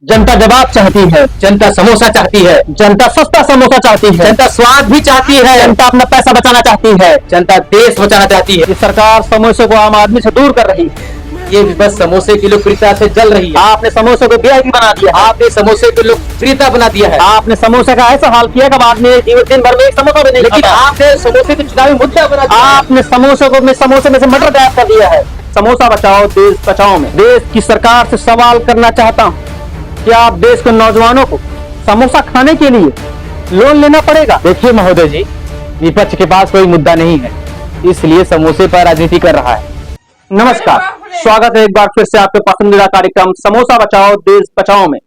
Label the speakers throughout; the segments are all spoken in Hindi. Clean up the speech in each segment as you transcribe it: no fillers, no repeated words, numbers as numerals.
Speaker 1: जनता जवाब चाहती है,
Speaker 2: जनता समोसा चाहती है,
Speaker 1: जनता सस्ता समोसा चाहती है,
Speaker 2: जनता स्वाद भी चाहती है,
Speaker 1: जनता अपना पैसा बचाना चाहती है।
Speaker 2: जनता देश बचाना चाहती है।
Speaker 1: ये सरकार समोसे को आम आदमी से दूर कर रही है।
Speaker 2: ये भी बस समोसे की लोकप्रियता से जल रही है।
Speaker 1: आपने समोसे को वीआईपी बना दिया,
Speaker 2: आपने समोसे की लोकप्रियता बना दिया है।
Speaker 1: आपने समोसे का ऐसा हाल किया कि अब आदमी दिन भर में एक समोसा भी नहीं
Speaker 2: लेकिन
Speaker 1: खाता।
Speaker 2: आपने समोसे को चुनावी मुद्दा बना दिया है।
Speaker 1: आपने समोसे में से मटर गायब कर दिया है। समोसा बचाओ देश बचाओ में देश की सरकार से सवाल करना चाहता हूँ, क्या आप देश के नौजवानों को समोसा खाने के लिए लोन लेना पड़ेगा?
Speaker 2: देखिए महोदय जी, विपक्ष के पास कोई मुद्दा नहीं है, इसलिए समोसे पर राजनीति कर रहा है।
Speaker 1: नमस्कार, स्वागत है एक बार फिर से आपके पसंदीदा कार्यक्रम समोसा बचाओ देश बचाओ में।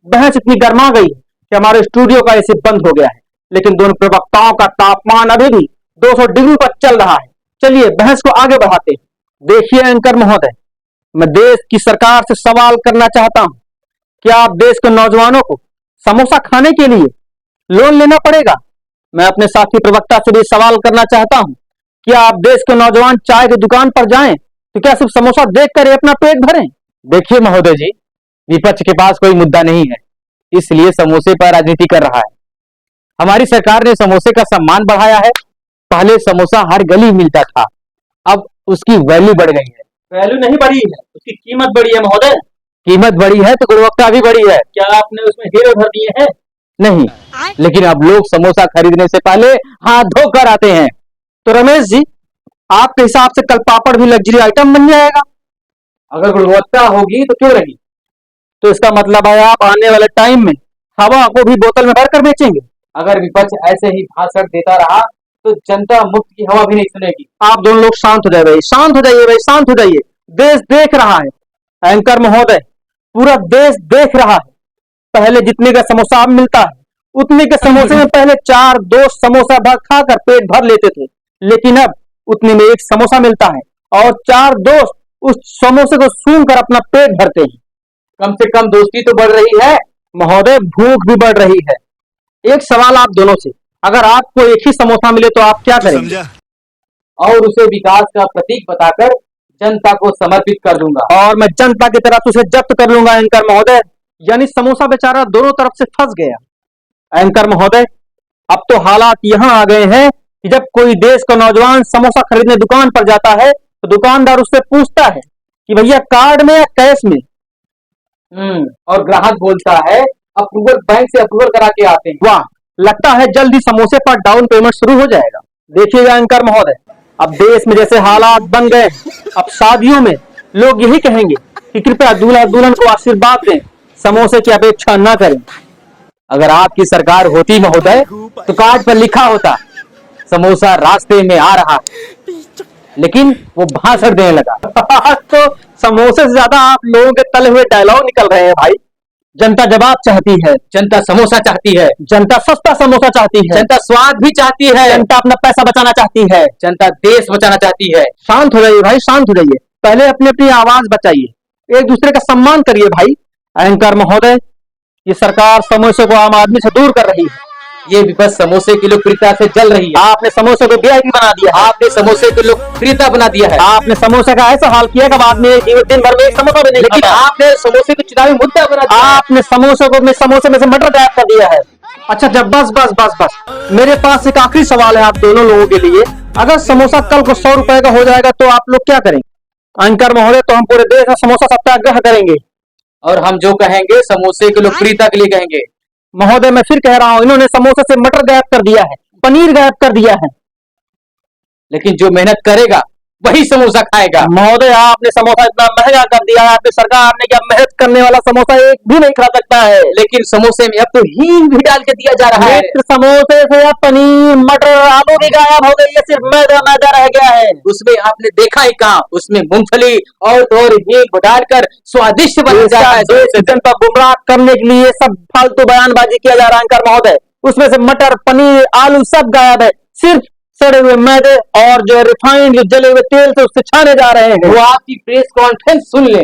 Speaker 1: बहस इतनी गर्मा गई है कि हमारे स्टूडियो का एसी बंद हो गया है, लेकिन दोनों प्रवक्ताओं का तापमान अभी भी 200 डिग्री पर चल रहा है। चलिए बहस को आगे बढ़ाते हैं। देखिए एंकर महोदय, मैं देश की सरकार से सवाल करना चाहता हूं, क्या आप देश के नौजवानों को समोसा खाने के लिए लोन लेना पड़ेगा? मैं अपने साथी प्रवक्ता से भी सवाल करना चाहता हूं, क्या आप देश के नौजवान चाय की दुकान पर जाएं तो क्या सिर्फ समोसा देखकर ही अपना पेट भरें?
Speaker 2: देखिए महोदय जी, विपक्ष के पास कोई मुद्दा नहीं है, इसलिए समोसे पर राजनीति कर रहा है। हमारी सरकार ने समोसे का सम्मान बढ़ाया है। पहले समोसा हर गली मिलता था, अब उसकी वैल्यू बढ़ गई है।
Speaker 1: वैल्यू नहीं बढ़ी है, उसकी कीमत बढ़ी है महोदय।
Speaker 2: कीमत बढ़ी है तो गुणवत्ता भी बढ़ी है।
Speaker 1: क्या आपने उसमें हीरो भर दिए हैं?
Speaker 2: नहीं, लेकिन अब लोग समोसा खरीदने से पहले हाथ धोकर आते हैं।
Speaker 1: तो रमेश जी, आपके हिसाब से कल पापड़ भी लग्जरी आइटम बन जाएगा?
Speaker 2: अगर गुणवत्ता होगी तो क्यों नहीं।
Speaker 1: तो इसका मतलब है आप आने वाले टाइम में हवा को भी बोतल में भरकर बेचेंगे।
Speaker 2: अगर विपक्ष ऐसे ही भाषण देता रहा तो जनता मुफ्त की हवा भी नहीं सुनेगी।
Speaker 1: आप दोनों लोग शांत हो जाए भाई, शांत हो जाइए भाई, शांत हो जाइए। देश देख रहा है एंकर महोदय, पूरा देश देख रहा है। पहले जितने का समोसा अब मिलता है, उतने के समोसे में पहले 4 दोस्त समोसा भर खाकर पेट भर लेते थे, लेकिन अब उतने में एक समोसा मिलता है और 4 दोस्त उस समोसे को सूंघ कर अपना पेट भरते हैं।
Speaker 2: कम से कम दोस्ती तो बढ़ रही है
Speaker 1: महोदय, भूख भी बढ़ रही है। एक सवाल आप दोनों से, अगर आपको एक ही समोसा मिले तो आप क्या करेंगे?
Speaker 2: और उसे विकास का प्रतीक बताकर जनता को समर्पित कर दूंगा।
Speaker 1: और मैं जनता की तरफ उसे जब्त कर लूंगा एंकर महोदय। यानी समोसा बेचारा दोनों तरफ से फंस गया। एंकर महोदय, अब तो हालात यहाँ आ गए हैं कि जब कोई देश का नौजवान समोसा खरीदने दुकान पर जाता है तो दुकानदार उससे पूछता है कि भैया कार्ड में या कैश में?
Speaker 2: और ग्राहक बोलता है अप्रूवल, बैंक से अप्रूवल करा के आते हैं।
Speaker 1: वाह, लगता है जल्द ही समोसे पर डाउन पेमेंट शुरू हो जाएगा। देखिएगा एंकर महोदय, अब देश में जैसे हालात बन गए, अब शादियों में लोग यही कहेंगे कि कृपया दूल्हा दुल्हन को आशीर्वाद दें, समोसे की अपेक्षा न करें।
Speaker 2: अगर आपकी सरकार होती महोदय तो कार्ड पर लिखा होता समोसा रास्ते में आ रहा है, लेकिन वो भाषण देने लगा।
Speaker 1: तो समोसे से ज्यादा आप लोगों के तले हुए डायलॉग निकल रहे हैं भाई। जनता जवाब चाहती है,
Speaker 2: जनता समोसा चाहती है,
Speaker 1: जनता सस्ता समोसा चाहती है,
Speaker 2: जनता स्वाद भी चाहती है,
Speaker 1: जनता अपना पैसा बचाना चाहती है,
Speaker 2: जनता देश बचाना चाहती है।
Speaker 1: शांत हो जाइए भाई, शांत हो जाइए। पहले अपनी अपनी आवाज बचाइए, एक दूसरे का सम्मान करिए भाई। एंकर महोदय, ये सरकार समोसे को आम आदमी से दूर कर रही है।
Speaker 2: ये भी बस समोसे की लोकप्रियता से जल रही है।
Speaker 1: आपने समोसे को वीआईपी बना दिया,
Speaker 2: आपने समोसे की लोकप्रियता बना दिया है।
Speaker 1: आपने समोसे का ऐसा हाल किया कि अब आदमी दिन भर में एक समोसा भी नहीं
Speaker 2: लेकिन
Speaker 1: खाता।
Speaker 2: आपने समोसे को चुनावी मुद्दा बना दिया है।
Speaker 1: आपने समोसे में से मटर गायब कर दिया है। अच्छा, जब बस बस बस बस, मेरे पास एक आखिरी सवाल है आप दोनों लोगों के लिए। अगर समोसा कल को 100 रुपए का हो जाएगा तो आप लोग क्या करेंगे? एंकर महोदय, तो हम पूरे देश में समोसा सत्याग्रह करेंगे
Speaker 2: और हम जो कहेंगे समोसे की लोकप्रियता के लिए कहेंगे।
Speaker 1: महोदय। मैं फिर कह रहा हूं, इन्होंने समोसे से मटर गायब कर दिया है, पनीर गायब कर दिया है,
Speaker 2: लेकिन जो मेहनत करेगा वही समोसा खाएगा।
Speaker 1: महोदय आपने समोसा इतना महंगा कर दिया है, आपकी सरकार ने, क्या मेहनत करने वाला समोसा एक भी नहीं खा सकता है?
Speaker 2: लेकिन समोसे में अब तो हींग भी डाल के दिया जा रहा है।
Speaker 1: समोसे से अब पनीर मटर आलू भी गायब हो गई है, सिर्फ मैदा मैदा रह गया है।
Speaker 2: उसमें आपने देखा ही कहाँ, उसमें मूंगफली और हींग डालकर स्वादिष्ट बना जाता है।
Speaker 1: देश जनता गुमराह करने के लिए सब फालतू बयानबाजी किया जा रहा है एंकर महोदय। उसमें से मटर पनीर आलू सब गायब है, सिर्फ सड़े हुए मैदे और जो रिफाइंड जो जले हुए तेल से उससे छाने जा रहे हैं।
Speaker 2: वो आपकी प्रेस कॉन्फ्रेंस सुन ले।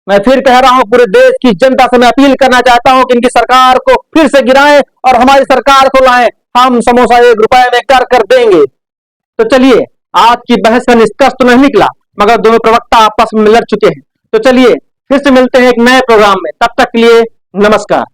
Speaker 1: मैं फिर कह रहा हूं, पूरे देश की जनता से मैं अपील करना चाहता हूं कि इनकी सरकार को फिर से गिराएं और हमारी सरकार को लाएं। हम समोसा 1 रुपए में कर देंगे। तो चलिए, आज की बहस का निष्कर्ष तो नहीं निकला, मगर दोनों प्रवक्ता आपस में लड़ चुके हैं। तो चलिए फिर से मिलते हैं एक नए प्रोग्राम में। तब तक के लिए नमस्कार।